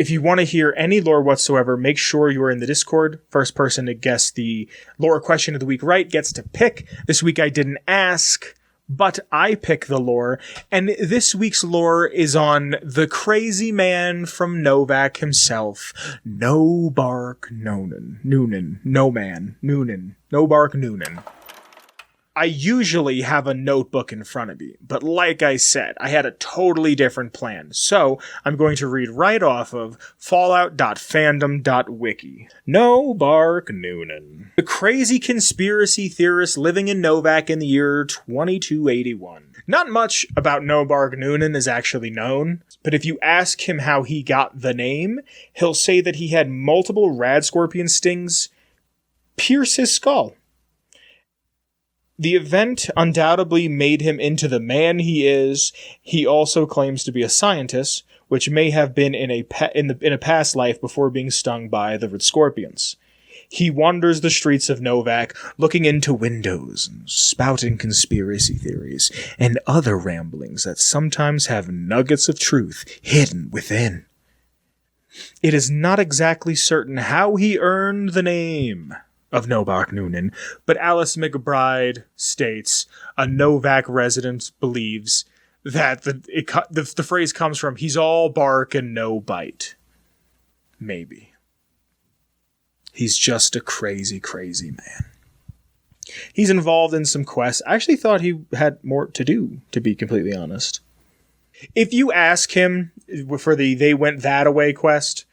If you want to hear any lore whatsoever, make sure you're in the Discord. First person to guess the lore question of the week right gets to pick. This week I didn't ask, but I pick the lore. And this week's lore is on the crazy man from Novak himself. Noonan. I usually have a notebook in front of me, but like I said, I had a totally different plan. So I'm going to read right off of fallout.fandom.wiki. Noonan. The crazy conspiracy theorist living in Novak in the year 2281. Not much about Noonan is actually known, but if you ask him how he got the name, he'll say that he had multiple rad scorpion stings pierce his skull. The event undoubtedly made him into the man he is. He also claims to be a scientist, which may have been in a past life before being stung by the red scorpions. He wanders the streets of Novak, looking into windows and spouting conspiracy theories and other ramblings that sometimes have nuggets of truth hidden within. It is not exactly certain how he earned the name of Noonan, but Alice McBride states a Novak resident believes that the phrase comes from "he's all bark and no bite." Maybe. He's just a crazy, crazy man. He's involved in some quests. I actually thought he had more to do, to be completely honest. If you ask him for the "they went that-a-way" quest,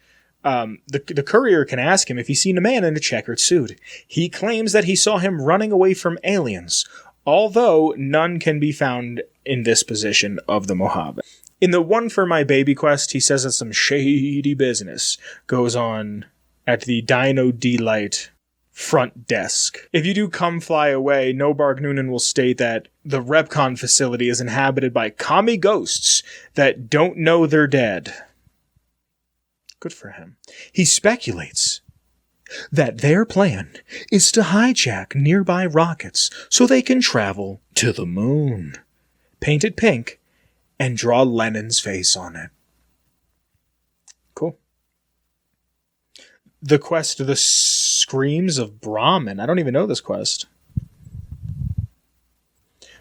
the courier can ask him if he's seen a man in a checkered suit. He claims that he saw him running away from aliens, although none can be found in this position of the Mojave. In the One for My Baby quest, he says that some shady business goes on at the Dino D-Light front desk. If you do come fly away, Noonan will state that the Repcon facility is inhabited by commie ghosts that don't know they're dead. Good for him. He speculates that their plan is to hijack nearby rockets so they can travel to the moon, paint it pink, and draw Lenin's face on it. Cool. The quest of the Screams of Brahmin. I don't even know this quest.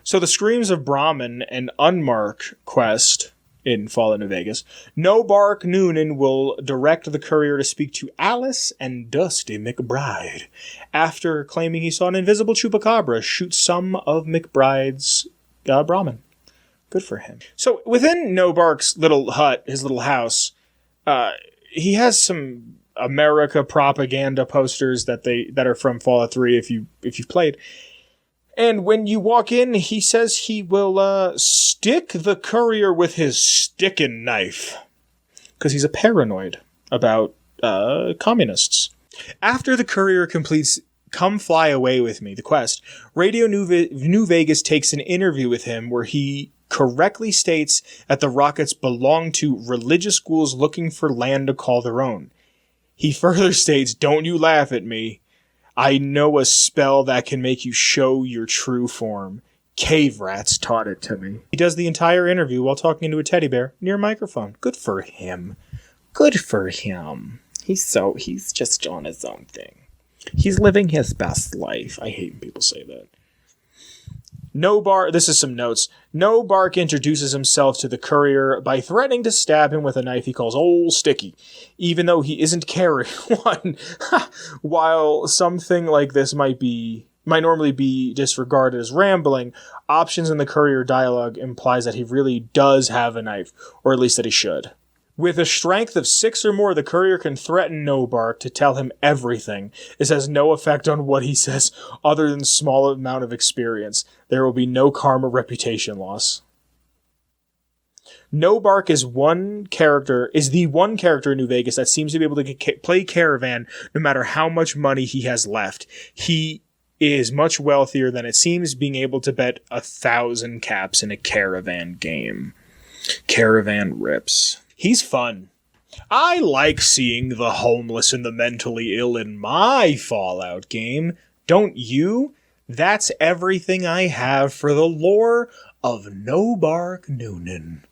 So the Screams of Brahmin, an unmarked quest in Fallout New Vegas, Noonan will direct the courier to speak to Alice and Dusty McBride. After claiming he saw an invisible chupacabra shoot some of McBride's Brahmin. Good for him. So within Nobark's little hut, his little house, he has some America propaganda posters that are from Fallout 3 if you've played. And when you walk in, he says he will stick the courier with his stickin' knife. Because he's a paranoid about communists. After the courier completes Come Fly Away With Me, the quest, Radio New Vegas takes an interview with him where he correctly states that the rockets belong to religious schools looking for land to call their own. He further states, "Don't you laugh at me. I know a spell that can make you show your true form. Cave rats taught it to me." He does the entire interview while talking to a teddy bear near a microphone. Good for him. Good for him. He's just on his own thing. He's living his best life. I hate when people say that. This is some notes. Noonan introduces himself to the courier by threatening to stab him with a knife he calls Old Sticky, even though he isn't carrying one. While something like this might normally be disregarded as rambling, options in the courier dialogue implies that he really does have a knife, or at least that he should. With a strength of 6 or more, the courier can threaten Noonan to tell him everything. This has no effect on what he says other than small amount of experience. There will be no karma reputation loss. Noonan is the one character in New Vegas that seems to be able to play Caravan no matter how much money he has left. He is much wealthier than it seems, being able to bet 1,000 caps in a Caravan game. Caravan rips. He's fun. I like seeing the homeless and the mentally ill in my Fallout game. Don't you? That's everything I have for the lore of Noonan.